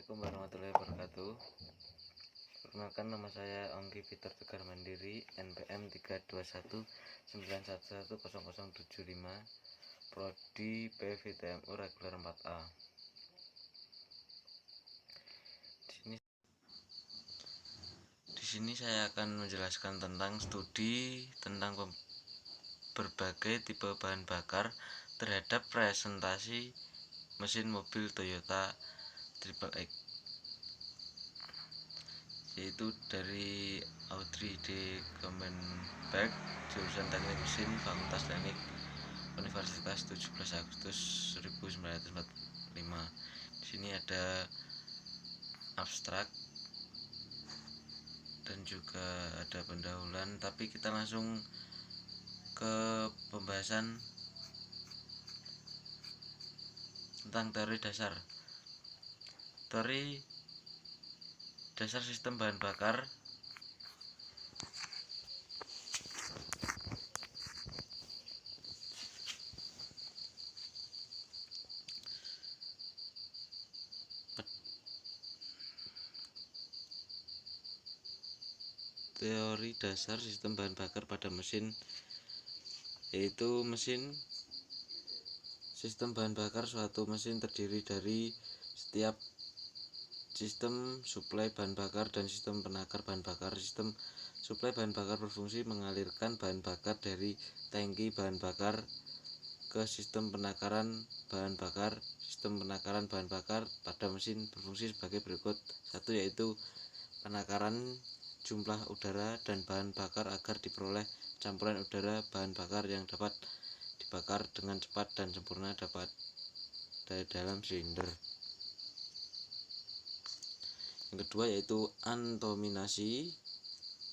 Assalamualaikum warahmatullahi wabarakatuh. Perkenalkan, nama saya Ongki Peter Tegar Mandiri, NPM 32191110075, Prodi PVTMU Reguler 4A. Di sini saya akan menjelaskan tentang studi tentang berbagai tipe bahan bakar terhadap presentasi mesin mobil Toyota Triple X, yaitu dari Audrey D. Kemenberg, jurusan Teknik Mesin, Fakultas Teknik, Universitas 17 Agustus 1945. Di sini ada abstrak dan juga ada pendahuluan, tapi kita langsung ke pembahasan tentang teori dasar. Teori dasar sistem bahan bakar pada mesin, yaitu sistem bahan bakar. Suatu mesin terdiri dari setiap sistem suplai bahan bakar dan sistem penakar bahan bakar. Sistem suplai bahan bakar berfungsi mengalirkan bahan bakar dari tangki bahan bakar ke sistem penakaran bahan bakar. Sistem penakaran bahan bakar pada mesin berfungsi sebagai berikut: satu, yaitu penakaran jumlah udara dan bahan bakar agar diperoleh campuran udara bahan bakar yang dapat dibakar dengan cepat dan sempurna dapat dari dalam silinder. Yang kedua, yaitu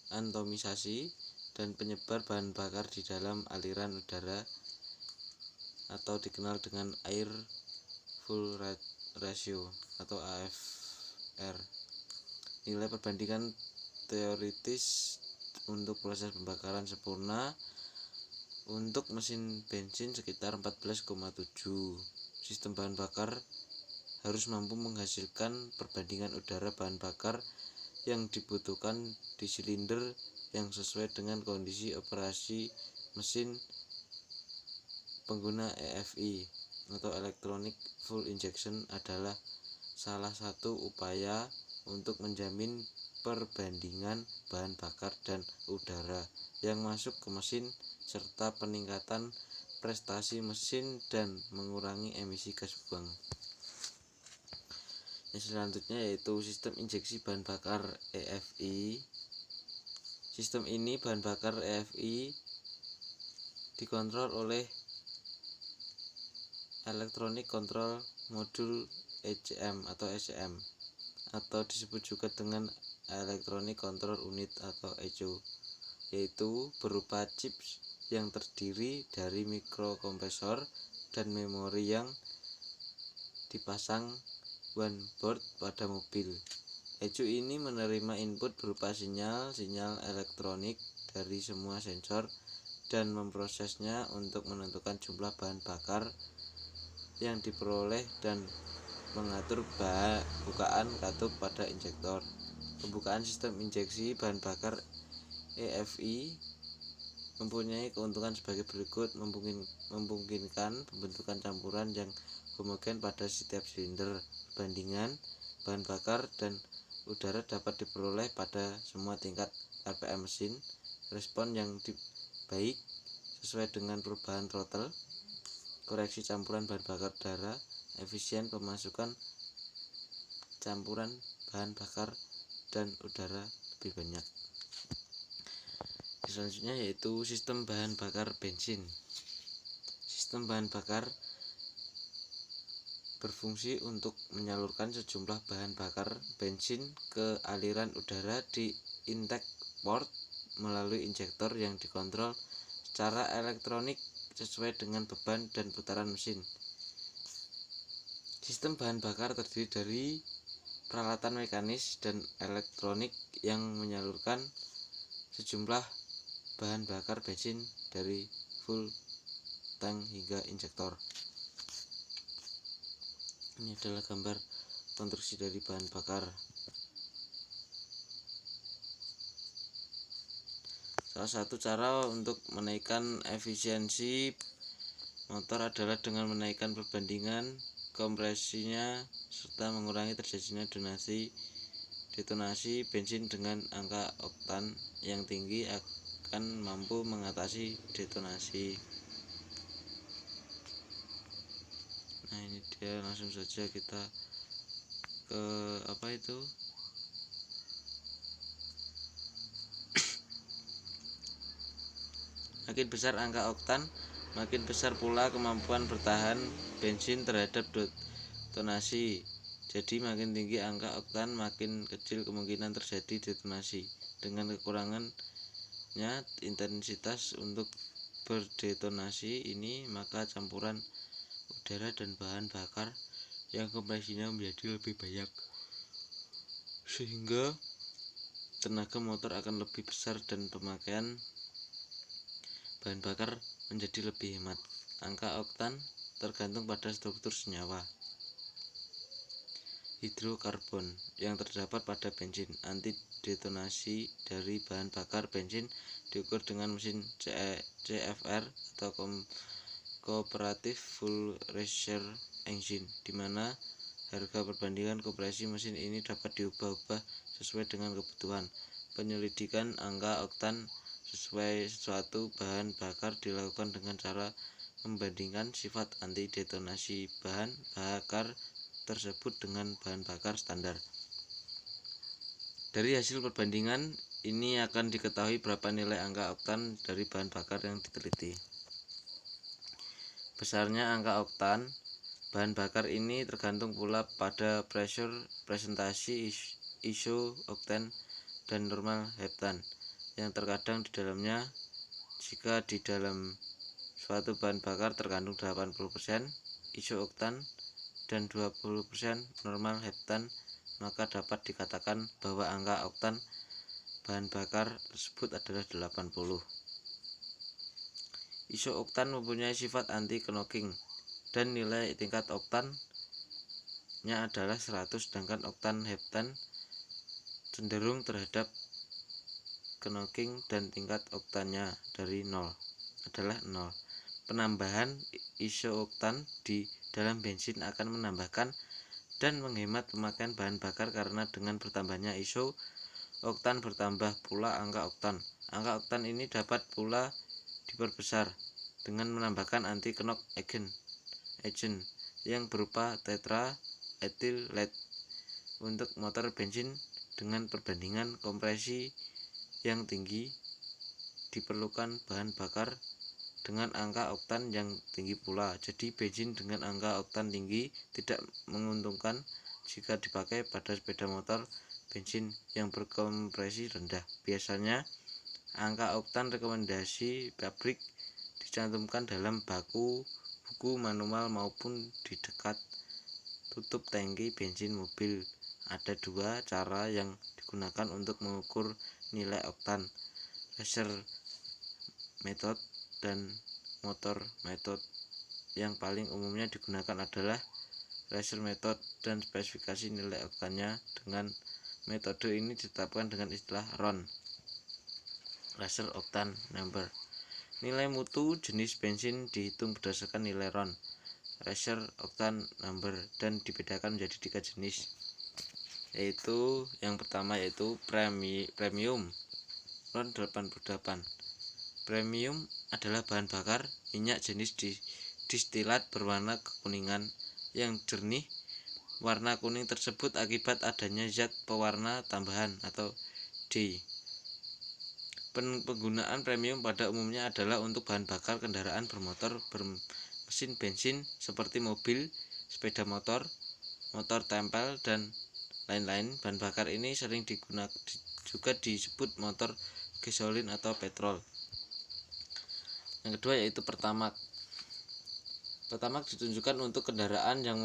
antomisasi dan penyebar bahan bakar di dalam aliran udara atau dikenal dengan air full ratio atau AFR. Nilai perbandingan teoritis untuk proses pembakaran sempurna untuk mesin bensin sekitar 14,7. Sistem bahan bakar harus mampu menghasilkan perbandingan udara bahan bakar yang dibutuhkan di silinder yang sesuai dengan kondisi operasi mesin. Pengguna EFI atau Electronic Fuel Injection adalah salah satu upaya untuk menjamin perbandingan bahan bakar dan udara yang masuk ke mesin serta peningkatan prestasi mesin dan mengurangi emisi gas buang. Yang selanjutnya yaitu sistem injeksi bahan bakar EFI. Sistem ini bahan bakar EFI dikontrol oleh Electronic Control Module ECM atau SCM, atau disebut juga dengan Electronic Control Unit atau ECU, yaitu berupa chips yang terdiri dari mikrokompresor dan memori yang dipasang onboard pada mobil. ECU ini menerima input berupa sinyal elektronik dari semua sensor dan memprosesnya untuk menentukan jumlah bahan bakar yang diperoleh dan mengatur bukaan katup pada injektor. Pembukaan sistem injeksi bahan bakar EFI mempunyai keuntungan sebagai berikut: memungkinkan pembentukan campuran yang homogen pada setiap silinder. Perbandingan bahan bakar dan udara dapat diperoleh pada semua tingkat RPM mesin. Respon yang baik sesuai dengan perubahan throttle. Koreksi campuran bahan bakar udara. Efisien pemasukan campuran bahan bakar dan udara lebih banyak. Selanjutnya yaitu sistem bahan bakar bensin. Sistem bahan bakar berfungsi untuk menyalurkan sejumlah bahan bakar bensin ke aliran udara di intake port melalui injektor yang dikontrol secara elektronik sesuai dengan beban dan putaran mesin. Sistem bahan bakar terdiri dari peralatan mekanis dan elektronik yang menyalurkan sejumlah bahan bakar bensin dari full tank hingga injektor. Ini adalah gambar konstruksi dari bahan bakar. Salah satu cara untuk menaikkan efisiensi motor adalah dengan menaikkan perbandingan kompresinya serta mengurangi terjadinya detonasi bensin. Dengan angka oktan yang tinggi akan mampu mengatasi detonasi. Nah, ini dia, langsung saja kita ke makin besar angka oktan, makin besar pula kemampuan bertahan bensin terhadap detonasi. Jadi makin tinggi angka oktan, makin kecil kemungkinan terjadi detonasi. Dengan kekurangannya intensitas untuk berdetonasi ini, maka campuran udara dan bahan bakar yang kompresinya menjadi lebih banyak, sehingga tenaga motor akan lebih besar dan pemakaian bahan bakar menjadi lebih hemat. Angka oktan tergantung pada struktur senyawa hidrokarbon yang terdapat pada bensin. Anti detonasi dari bahan bakar bensin diukur dengan mesin CFR atau Cooperative Full Racer Engine, di mana harga perbandingan kompresi mesin ini dapat diubah-ubah sesuai dengan kebutuhan. Penyelidikan angka oktan sesuai suatu bahan bakar dilakukan dengan cara membandingkan sifat anti detonasi bahan bakar tersebut dengan bahan bakar standar. Dari hasil perbandingan ini akan diketahui berapa nilai angka oktan dari bahan bakar yang diteliti. Besarnya angka oktan bahan bakar ini tergantung pula pada pressure, presentasi iso-oktan, dan normal heptan yang terkadang di dalamnya. Jika di dalam suatu bahan bakar terkandung 80% iso-oktan dan 20% normal heptan, maka dapat dikatakan bahwa angka oktan bahan bakar tersebut adalah 80. Iso-oktan mempunyai sifat anti-knocking dan nilai tingkat oktannya adalah 100, sedangkan oktan heptan cenderung terhadap knocking dan tingkat oktannya adalah 0. Penambahan iso-oktan di dalam bensin akan menambahkan dan menghemat pemakaian bahan bakar, karena dengan bertambahnya iso-oktan bertambah pula angka oktan. Angka oktan ini dapat pula diperbesar dengan menambahkan anti-knock agent yang berupa tetra ethyl lead untuk motor bensin. Dengan perbandingan kompresi yang tinggi, diperlukan bahan bakar dengan angka oktan yang tinggi pula. Jadi bensin dengan angka oktan tinggi tidak menguntungkan jika dipakai pada sepeda motor bensin yang berkompresi rendah. Biasanya angka oktan rekomendasi pabrik dicantumkan dalam buku manual maupun di dekat tutup tangki bensin mobil. Ada dua cara yang digunakan untuk mengukur nilai oktan: racer method dan motor method. Yang paling umumnya digunakan adalah racer method, dan spesifikasi nilai oktannya dengan metode ini ditetapkan dengan istilah RON, racer octane number. Nilai mutu jenis bensin dihitung berdasarkan nilai RON, racer octane number, dan dibedakan menjadi 3 jenis, yaitu yang pertama yaitu premium RON 88. Premium adalah bahan bakar minyak jenis distilat berwarna kekuningan yang jernih. Warna kuning tersebut akibat adanya zat pewarna tambahan atau D. Penggunaan premium pada umumnya adalah untuk bahan bakar kendaraan bermotor bermesin bensin seperti mobil, sepeda motor, motor tempel, dan lain-lain. Bahan bakar ini sering digunakan juga disebut motor gasolin atau petrol. Yang kedua yaitu Pertamax. Pertamax ditunjukkan untuk kendaraan yang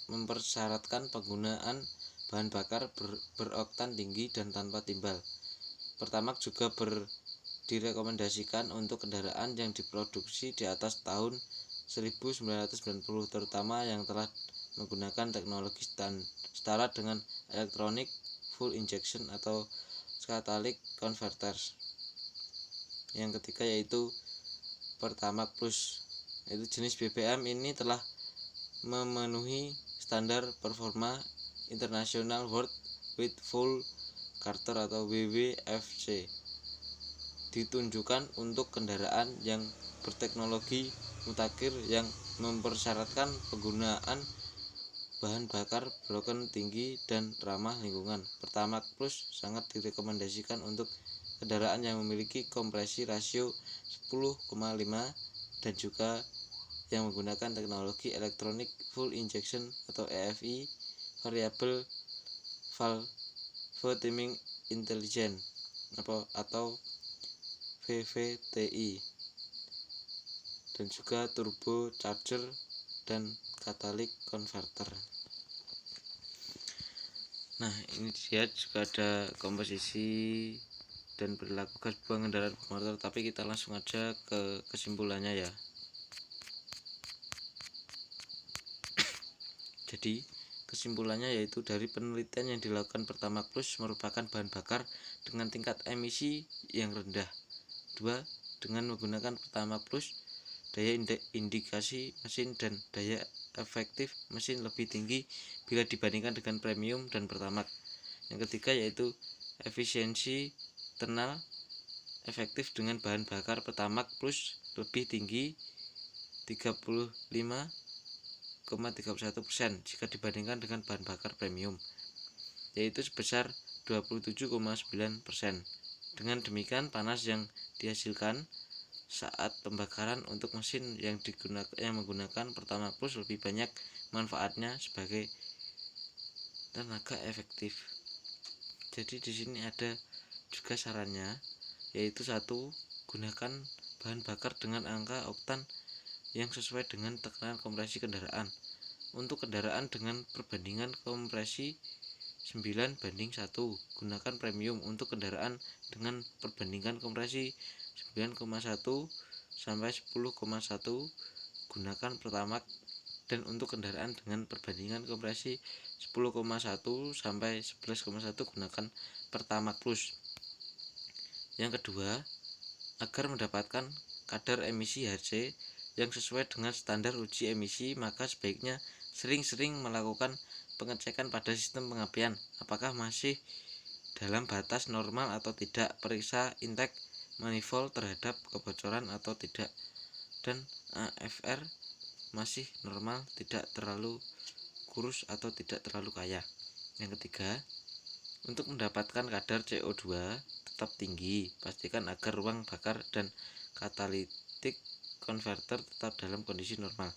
mempersyaratkan penggunaan bahan bakar beroktan tinggi dan tanpa timbal. Pertamax juga direkomendasikan untuk kendaraan yang diproduksi di atas tahun 1990, terutama yang telah menggunakan teknologi setara dengan electronic fuel injection atau catalytic converters. Yang ketiga yaitu Pertamax Plus. Yaitu jenis BBM ini telah memenuhi standar performa International World with Full Carter atau WWFC, ditunjukkan untuk kendaraan yang berteknologi mutakhir yang mempersyaratkan penggunaan bahan bakar bloken tinggi dan ramah lingkungan. Pertamax Plus sangat direkomendasikan untuk kendaraan yang memiliki kompresi rasio 10,5 dan juga yang menggunakan teknologi Electronic Fuel Injection atau EFI, Variable Valve Timing Intelligent atau VVTI, dan juga turbo charger dan catalytic converter. Nah, ini dia juga ada komposisi dan perilaku gas buang kendaraan bermotor, tapi kita langsung aja ke kesimpulannya ya. Jadi kesimpulannya yaitu dari penelitian yang dilakukan Pertamax Plus merupakan bahan bakar dengan tingkat emisi yang rendah. 2. Dengan menggunakan Pertamax Plus, daya indikasi mesin dan daya efektif mesin lebih tinggi bila dibandingkan dengan premium dan Pertamax. Yang ketiga yaitu efisiensi internal efektif dengan bahan bakar Pertamax Plus lebih tinggi 35,31% jika dibandingkan dengan bahan bakar premium, yaitu sebesar 27,9%. Dengan demikian, panas yang dihasilkan saat pembakaran untuk mesin yang menggunakan Pertamax Plus lebih banyak manfaatnya sebagai tenaga efektif. Jadi di sini ada juga sarannya, yaitu 1. Gunakan bahan bakar dengan angka oktan yang sesuai dengan tekanan kompresi kendaraan. Untuk kendaraan dengan perbandingan kompresi 9:1, gunakan premium. Untuk kendaraan dengan perbandingan kompresi 9,1 sampai 10,1, gunakan Pertamax. Dan untuk kendaraan dengan perbandingan kompresi 10,1 sampai 11,1, gunakan Pertamax Plus. Yang kedua, agar mendapatkan kadar emisi HC yang sesuai dengan standar uji emisi, maka sebaiknya sering-sering melakukan pengecekan pada sistem pengapian apakah masih dalam batas normal atau tidak. Periksa intake manifold terhadap kebocoran atau tidak, dan AFR masih normal, tidak terlalu kurus atau tidak terlalu kaya. Yang ketiga, untuk mendapatkan kadar CO2 tetap tinggi, pastikan agar ruang bakar dan catalytic converter tetap dalam kondisi normal.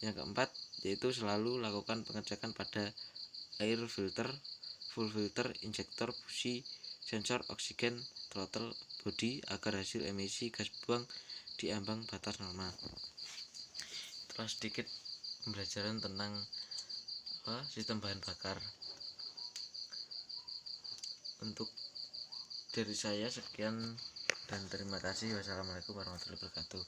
Yang keempat, yaitu selalu lakukan pengecekan pada air filter, full filter, injektor, busi, sensor oksigen, throttle body agar hasil emisi gas buang di ambang batas normal. Itulah sedikit pembelajaran tentang sistem bahan bakar. Untuk dari saya sekian dan terima kasih. Wassalamualaikum warahmatullahi wabarakatuh.